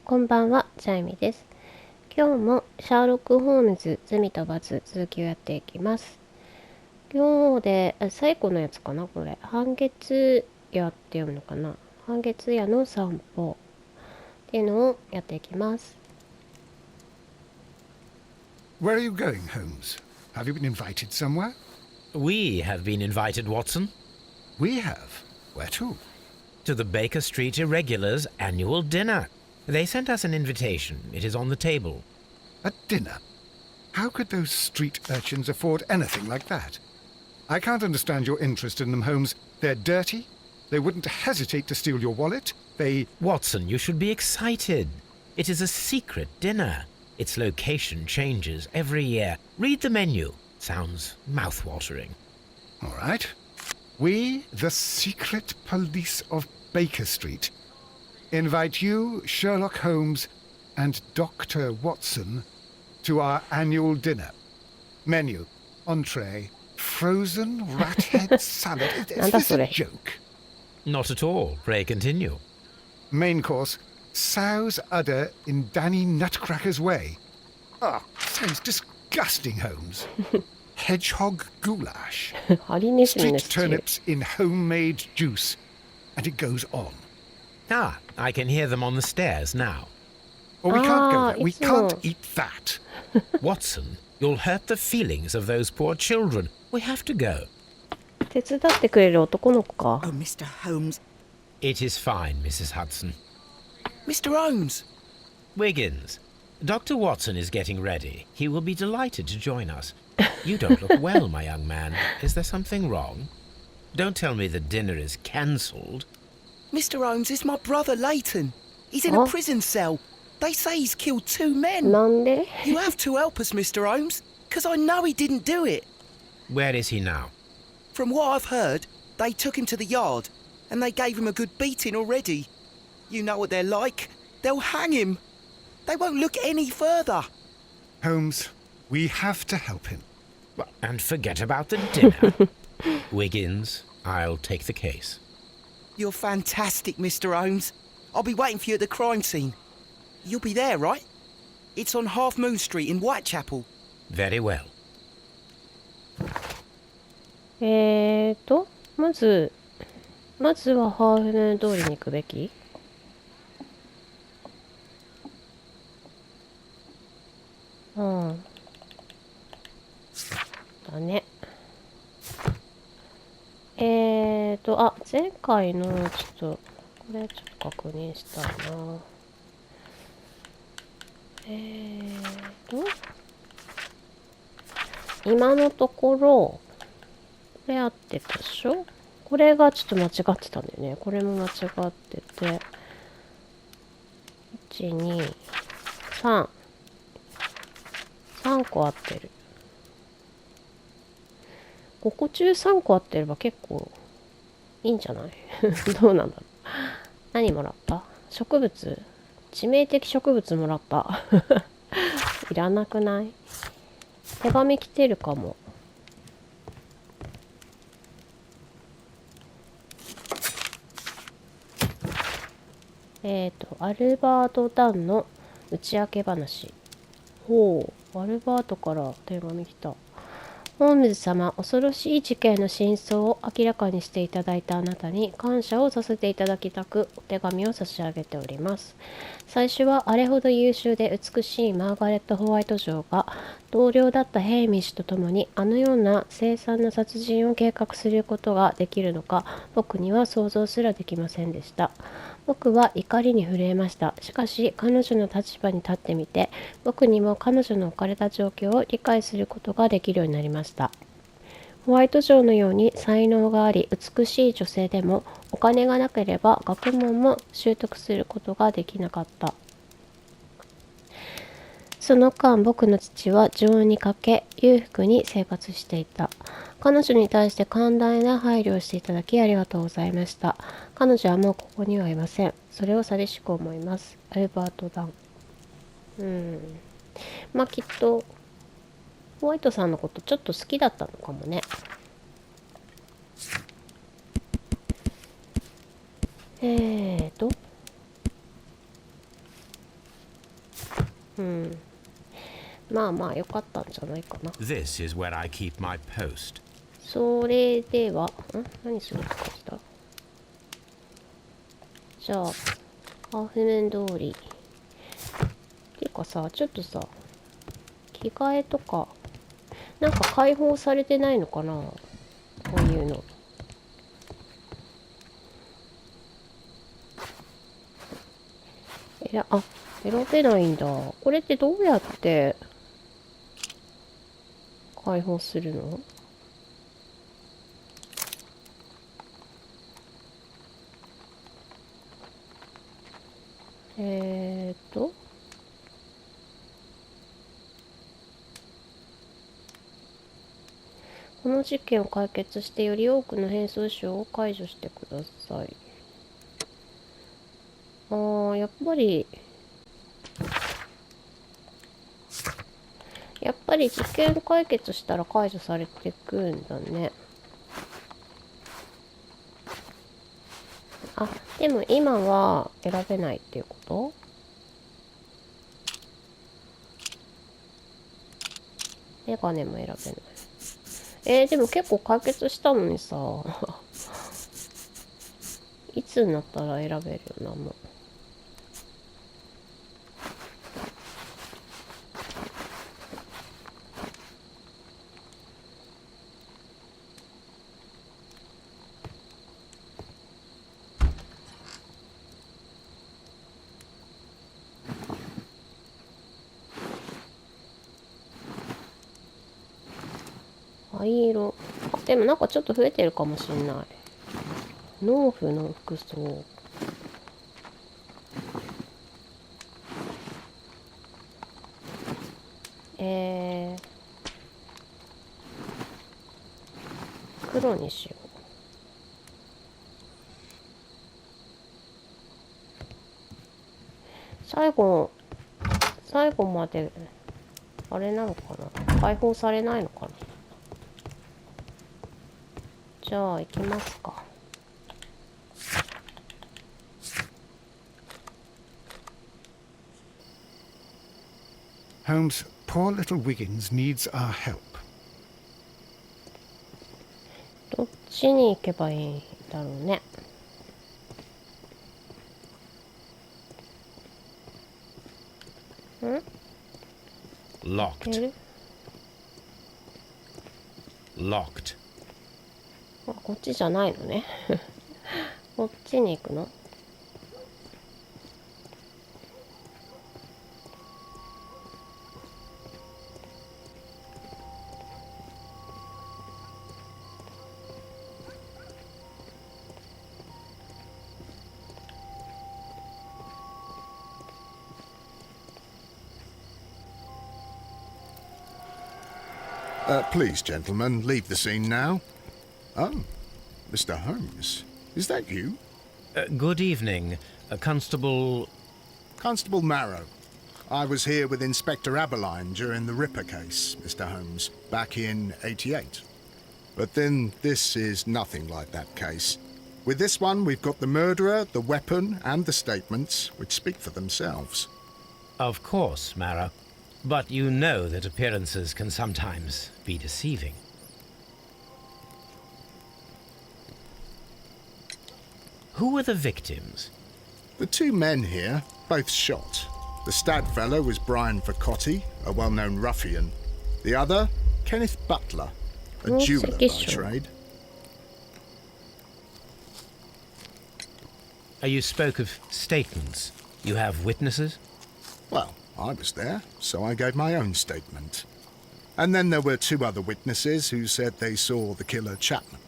こんばんは、チャイミです。今日もシャーロック・ホームズ罪と罰続きをやっていきます。今日で最後のやつかな、これ。半月夜って読むのかな。半月夜の散歩っていうのをやっていきます。Where are you going, Holmes? Have you been invited somewhere? We have been invited, Watson. We have. Where to? To the Baker Street Irregulars' annual dinner. They sent us an invitation. It is on the table. A dinner? How could those street urchins afford anything like that? I can't understand your interest in them, Holmes. They're dirty. They wouldn't hesitate to steal your wallet. Watson, you should be excited. It is a secret dinner. Its location changes every year. Read the menu. Sounds mouth-watering. All right. We, the secret police of Baker Street, invite you, Sherlock Holmes, and Dr. Watson to our annual dinner. Menu, entree, frozen rat head salad. Is this a joke? Not at all. Pray continue. Main course, sow's udder in Danny Nutcracker's way. Oh, sounds disgusting, Holmes. Hedgehog goulash. Street turnips in homemade juice. And it goes on. Ah, I can hear them on the stairs now. Oh, we can't go there. We can't eat that. Watson, you'll hurt the feelings of those poor children. We have to go. 手伝ってくれる男の子か。Oh, Mr. Holmes. It is fine, Mrs. Hudson. Mr. Holmes. Wiggins, Dr. Watson is getting ready. He will be delighted to join us. You don't look well, my young man. Is there something wrong? Don't tell me the dinner is cancelled. Mr. Holmes is my brother Leighton. He's in a prison cell. They say he's killed 2 men. なんで? You have to help us, Mr. Holmes, because I know he didn't do it. Where is he now? From what I've heard, they took him to the yard, and they gave him a good beating already. You know what they're like. They'll hang him. They won't look any further. Holmes, we have to help him. And forget about the dinner. Wiggins, I'll take the case. You're fantastic, Mr. Holmes. I'll be waiting for you at the crime scene. You'll be there, right? It's on Half Moon Street in Whitechapel. Very well. まずはハーフムーン通りに行くべき？うん。だね。前回のちょっと、これちょっと確認したいな。今のところ、これ合ってたでしょ？これがちょっと間違ってたんだよね。これも間違ってて。1、2、3。3個合ってる。5個中3個合ってれば結構いいんじゃない？どうなんだろう。何もらった？植物？致命的植物もらった。いらなくない？手紙来てるかも。アルバート・ダンの打ち明け話。ほう、アルバートから手紙来た。ホームズ様、恐ろしい事件の真相を明らかにしていただいたあなたに感謝をさせていただきたくお手紙を差し上げております。最初はあれほど優秀で美しいマーガレット・ホワイト嬢が同僚だったヘイミッシュと共にあのような凄惨な殺人を計画することができるのか僕には想像すらできませんでした。僕は怒りに震えました。しかし彼女の立場に立ってみて僕にも彼女の置かれた状況を理解することができるようになりました。ホワイト嬢のように才能があり美しい女性でもお金がなければ学問も習得することができなかった。その間僕の父は情にかけ裕福に生活していた。彼女に対して寛大な配慮をしていただきありがとうございました。彼女はもうここにはいません。それを寂しく思います。アルバート・ダン。まあきっとホワイトさんのことちょっと好きだったのかもね。まあまあよかったんじゃないかな。 This is where I keep my post. それでは何しようとした。じゃあハーフ面通りっていうかさ、ちょっとさ着替えとかなんか解放されてないのかな、こういうの。選べないんだ。これってどうやって解放するの？この事件を解決してより多くの変装賞を解除してください。やっぱり事件解決したら解除されてくんだね。でも今は選べないっていうこと？メガネも選べない。でも結構解決したのにさいつになったら選べるよな、もう。灰色。でもなんかちょっと増えてるかもしんない。農夫の服装。黒にしよう。最後まであれなのかな、解放されないのかな。じゃあ行きますか。Holmes, poor little Wiggins needs our help. どっちに行けばいいんだろうね。Locked. Locked. こっちじゃないのねこっちに行くの？Please, gentlemen, leave the scene now. Oh, Mr. Holmes, is that you? Good evening, Constable... Constable Marrow. I was here with Inspector Aberline during the Ripper case, Mr. Holmes, back in '88. But then this is nothing like that case. With this one, we've got the murderer, the weapon, and the statements, which speak for themselves. Of course, Marrow. But you know that appearances can sometimes be deceiving. Who were the victims? The two men here, both shot. The stabbed fellow was Brian Vercotti, a well-known ruffian. The other, Kenneth Butler, a jeweller by trade. You spoke of statements. You have witnesses? Well, I was there, so I gave my own statement. And then there were two other witnesses who said they saw the killer Chapman.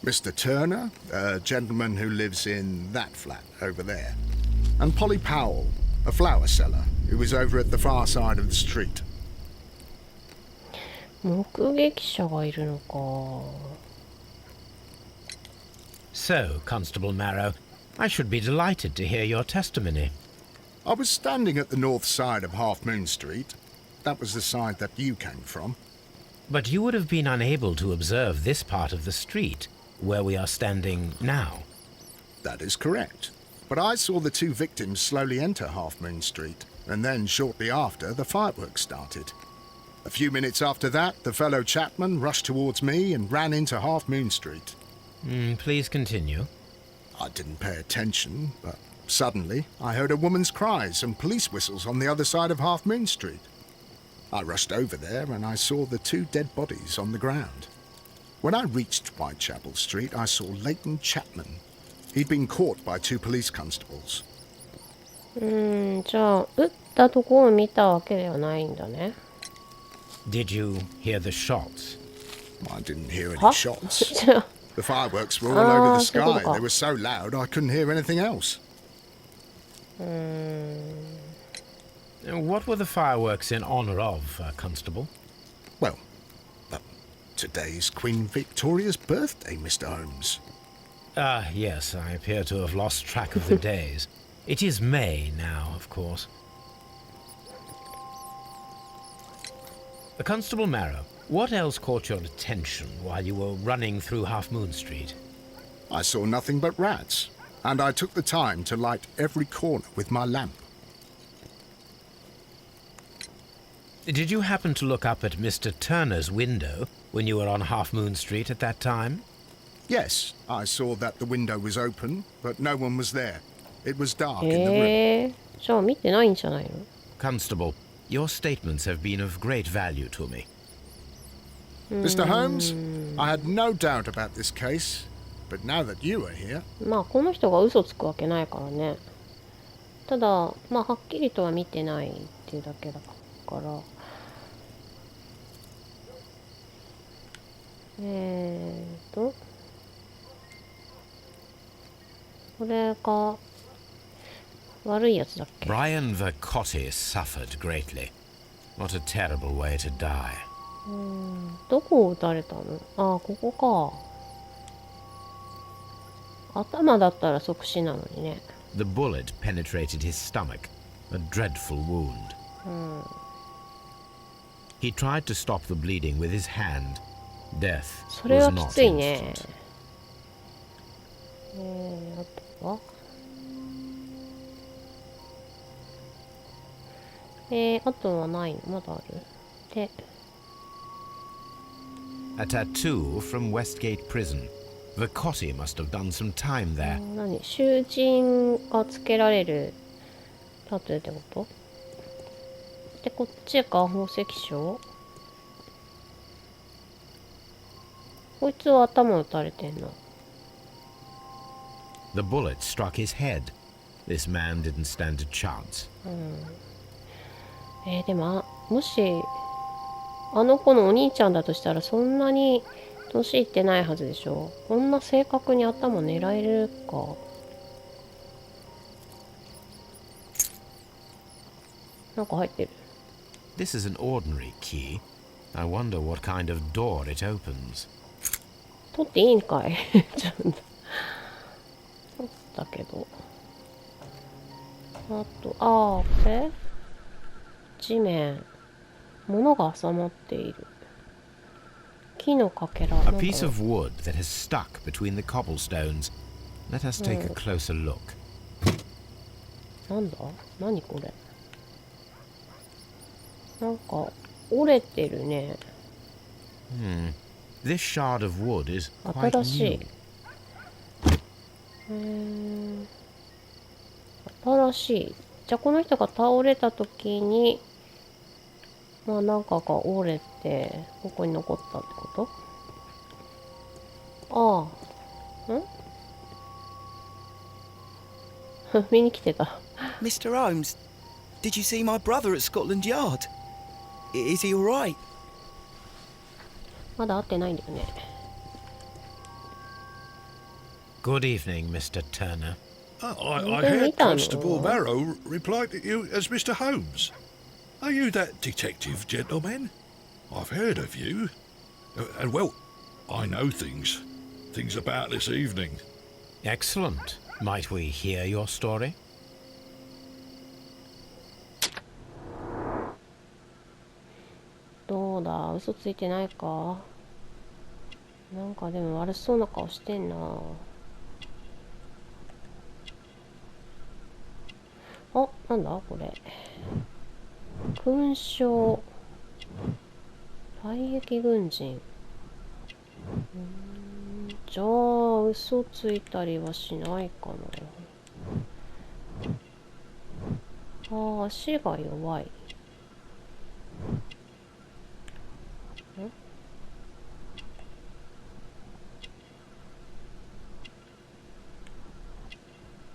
Mr. Turner, a gentleman who lives in that flat over there. And Polly Powell, a flower seller, who was over at the far side of the street. 目撃者がいるのか。So, Constable Marrow, I should be delighted to hear your testimony. I was standing at the north side of Half Moon Street. That was the side that you came from. But you would have been unable to observe this part of the street, where we are standing now. That is correct. But I saw the two victims slowly enter Half Moon Street. and then shortly after, the fireworks started. A few minutes after that, the fellow Chapman rushed towards me and ran into Half Moon Street. Please continue. I didn't pay attention, but suddenly I heard a woman's cries and police whistles on the other side of Half Moon Street. I rushed over there and I saw the 2 dead bodies on the ground. When I reached Whitechapel Street, I saw Leighton Chapman. He'd been caught by 2 police constables. じゃあ、撃ったとこを見たわけではないんだね。Did you hear the shots? I didn't hear any は shots. じゃあ、The fireworks were all over the そういうこと sky. か。 They were so loud I couldn't hear anything else. What were the fireworks in honor of, Constable? Well, today's Queen Victoria's birthday, Mr. Holmes. Ah, yes, I appear to have lost track of the days. It is May now, of course. Constable Marrow, what else caught your attention while you were running through Half Moon Street? I saw nothing but rats, and I took the time to light every corner with my lamp. Did you happen to look up at Mr. Turner's window when you were on Half Moon Street at that time? Yes, I saw that the window was open, but no one was there. It was dark in the room. じゃあ見てないんじゃないの？ Constable, your statements have been of great value to me. Mr. Holmes, I had no doubt about this case, but now that you are here, まあこの人が嘘つくわけないからね。ただまあはっきりとは見てないっていうだけだから。これが悪いやつだっけ？ Brian Vercotti suffered greatly. What a terrible way to die. どこを撃たれたの？ああ、ここか。頭だったら即死なのにね。The bullet penetrated his stomach, a dreadful wound. He tried to stop the bleeding with his hand. Death それ was はき not ついね。 instant. あとはあとはないの？まだある？で、A tattoo from Westgate Prison. Vercotti must have done some time there. 何？囚人がつけられるタトゥーってこと？で、こっちが宝石商？こいつは頭打たれてんの。The bullet struck his head. This man didn't stand a chance. でももしあの子のお兄ちゃんだとしたらそんなに年いってないはずでしょ。こんな正確に頭狙えるか。なんか入ってる。This is an ordinary key. I wonder what kind of door it opens. 取っていいんかいちょっと取ったけど。あとこれ地面物が挟まっている。木のかけら。 A piece of wood that has stuck between the cobblestones. Let us take a closer look. なんだ？何これ？なんか折れてるね。This shard of wood is quite 新しい。 new. 新しい。じゃあこの人が倒れた時にまあなんかが折れてここに残ったってこと？見に来てた。 Mr. Holmes, did you see my brother at Scotland Yard? Is he all right? まだ会ってないんだよね。 Good evening, Mr. Turner. I don't heard need that Constable anymore. Marrow reply to you as Mr. Holmes. Are you that detective gentleman? I've heard of you. And well, I know things about this evening. Excellent. Might we hear your story? どうだ、嘘ついてないか。なんかでも悪そうな顔してんな。あ、なんだこれ。勲章。退役軍人。じゃあ、嘘ついたりはしないかな。ああ、足が弱い。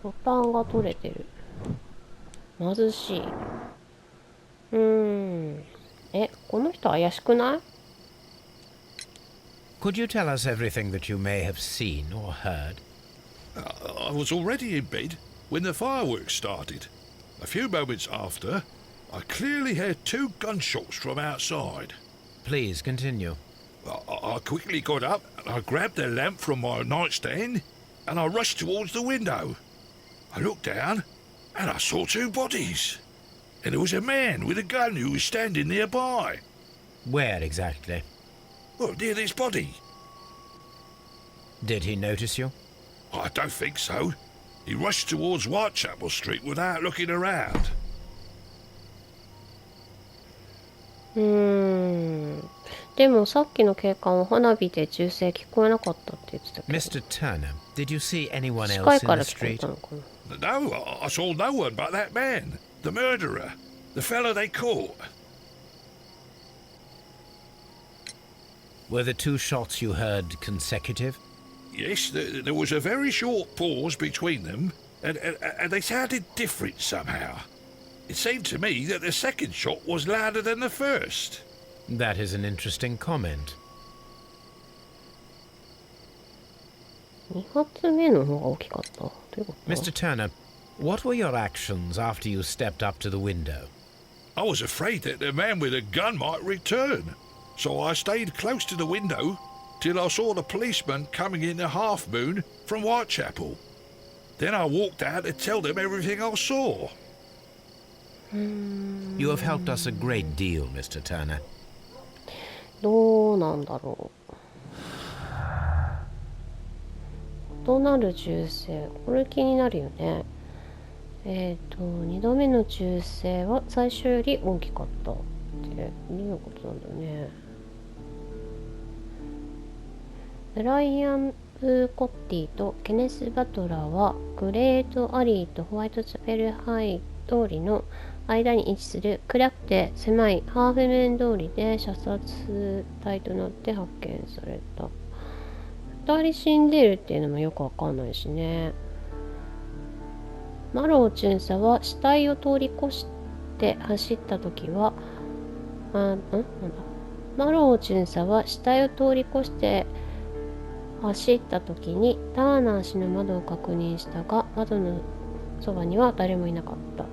ボタンが取れてる。貧しい。この人怪しくない？ Could you tell us everything that you may have seen or heard? I was already in bed when the fireworks started. A few moments after, I clearly heard 2 gunshots from outside. Please continue. I quickly got up and I grabbed the lamp from my nightstand and I rushed towards the window. I looked down and I saw 2 bodies. And there was a man with a gun who was standing nearby. Where exactly? Well, near this body. Did he notice you? I don't think so. He rushed towards Whitechapel Street without looking around. でもさっきの警官は花火で銃声聞こえなかったって言ってたけど。 Mr. Turner, did you see anyone 近 else い in から the 聞こえ street? たのかな。No, I saw no one but that man, the murderer, the fellow they caught. Were the 2 shots you heard consecutive? Yes, there was a very short pause between them, and they sounded different somehow. It seemed to me that the second shot was louder than the first. That is an interesting comment. 2発目の方が大きかった。どういうこと？ Mr. Turner, what were your actions after you stepped up to the window? I was afraid that the man with a gun might return, so I stayed close to the window till I saw the policeman coming in the half moon from Whitechapel. Then I walked out to tell them everything I saw. You have helped us a great deal, Mr. Turner. どうなんだろう。異なる銃声。これ気になるよね。2度目の銃声は最初より大きかったってどういうことなんだろうね。ブライアン・コッティとケネス・バトラーはグレート・アリーとホワイトチャペルハイ通りの間に位置する暗くて狭いハーフメン通りで射殺体となって発見された。2人死んでるっていうのもよくわかんないしね。マロー巡査は死体を通り越して走った時はマロー巡査は死体を通り越して走った時にターナー氏の窓を確認したが窓のそばには誰もいなかった。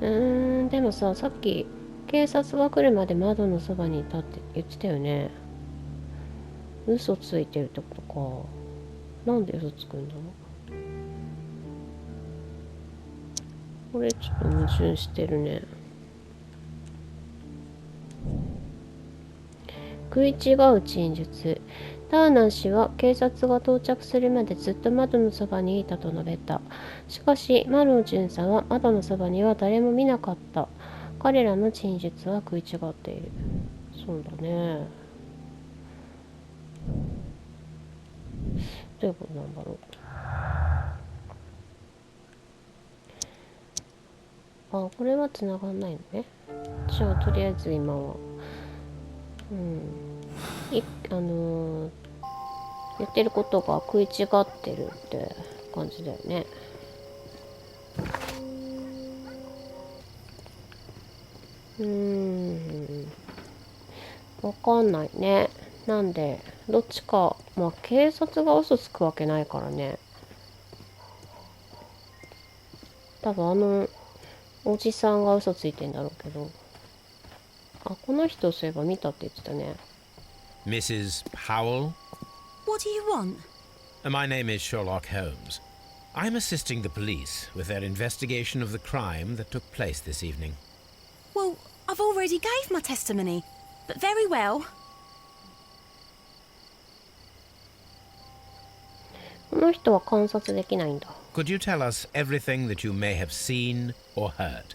でもさっき警察が来るまで窓のそばにいたって言ってたよね。嘘ついてるってことか。なんで嘘つくんだろう。これちょっと矛盾してるね。食い違う陳述。ターナー氏は警察が到着するまでずっと窓のそばにいたと述べた。しかしマロー巡査は窓のそばには誰も見なかった。彼らの陳述は食い違っている。そうだね。どういうことなんだろう。これは繋がんないのね。じゃあとりあえず今は言ってることが食い違ってるって感じだよね。わかんないね。なんでどっちか、警察が嘘つくわけないからね。多分おじさんが嘘ついてんだろうけど。この人そういえば見たって言ってたね。Mrs. Howell? What do you want? My name is Sherlock Holmes. I'm assisting the police with their investigation of the crime that took place this evening. Well, I've already gave my testimony, but very well. この人は観察できないんだ。Could you tell us everything that you may have seen or heard?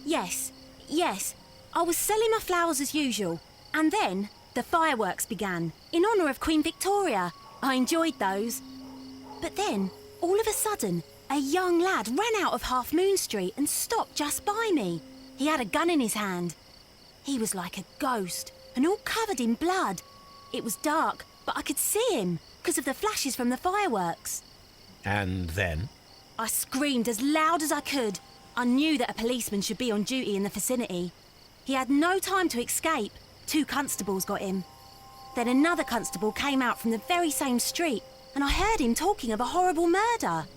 Yes, yes. I was selling my flowers as usual, and then the fireworks began, in honour of Queen Victoria. I enjoyed those. But then, all of a sudden, a young lad ran out of Half Moon Street and stopped just by me. He had a gun in his hand. He was like a ghost, and all covered in blood. It was dark, but I could see him, because of the flashes from the fireworks. And then? I screamed as loud as I could. I knew that a policeman should be on duty in the vicinity. He had no time to escape. 2 constables got him. Then another constable came out from the very same street, and I heard him talking of a horrible murder.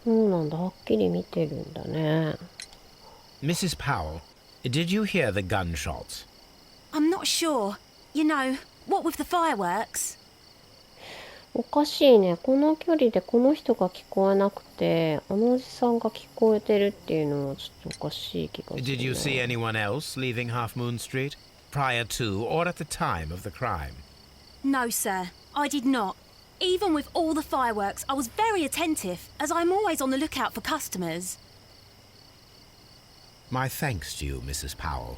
そうなんだ。はっきり見てるんだね。Mrs. Powell, did you hear the gunshots? I'm not sure. You know, what with the fireworks? おかしいね。この距離でこの人が聞こえなくて、あのおじさんが聞こえてるっていうのはちょっとおかしい気がする、ね。Did you see anyone else leaving Half Moon Street, prior to or at the time of the crime? No, sir. I did not. Even with all the fireworks, I was very attentive, as I'm always on the lookout for customers. My thanks to you, Mrs. Powell.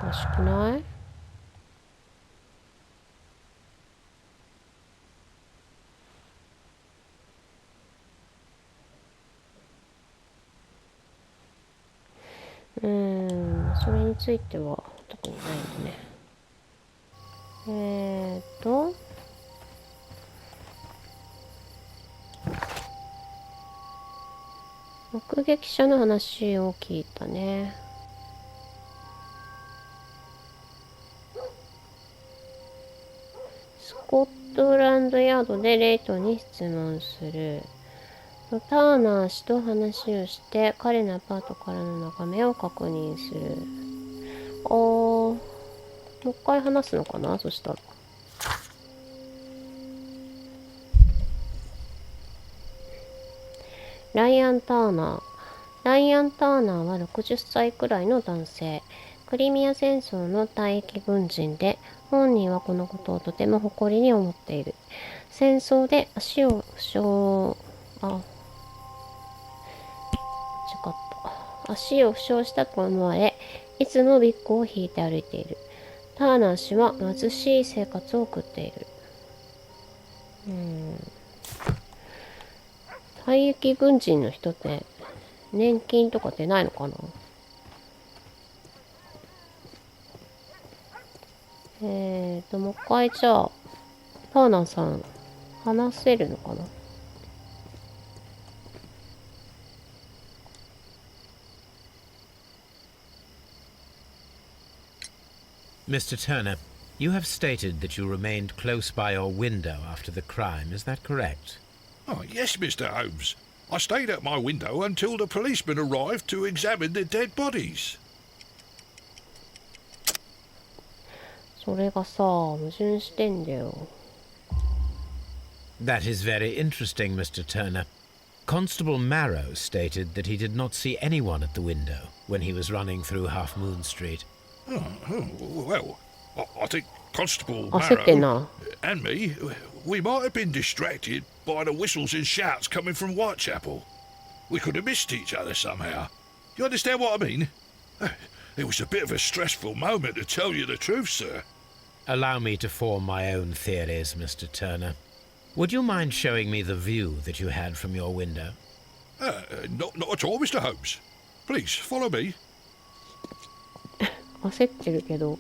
おかしくない？それについては特にないんでね。目撃者の話を聞いたね。スコットランドヤードでレイトンに質問する。ターナー氏と話をして彼のアパートからの眺めを確認する。もう一回話すのかな、そしたら。ライアン・ターナーは60歳くらいの男性。クリミア戦争の退役軍人で、本人はこのことをとても誇りに思っている。戦争で足を負傷したと思われ、いつもビッグを引いて歩いている。ターナー氏は貧しい生活を送っている。退役軍人の人って年金とか出ないのかな？もう一回じゃあターナーさん話せるのかな？Mr. Turner, you have stated that you remained close by your window after the crime, is that correct? Oh, yes, Mr. Holmes. I stayed at my window until the policeman arrived to examine the dead bodies. それがさ、矛盾してんだよ。That is very interesting, Mr. Turner. Constable Marrow stated that he did not see anyone at the window when he was running through Half Moon Street. Well, I think Constable 焦ってん Marrow な。 and me, we might have been distracted by the whistles and shouts coming from Whitechapel. We could have missed each other somehow. You understand what I mean? It was a bit of a stressful moment, to tell you the truth, sir. Allow me to form my own theories, Mr. Turner. Would you mind showing me the view that you had from your window? Not at all, Mr. Holmes. Please, follow me. 焦ってるけど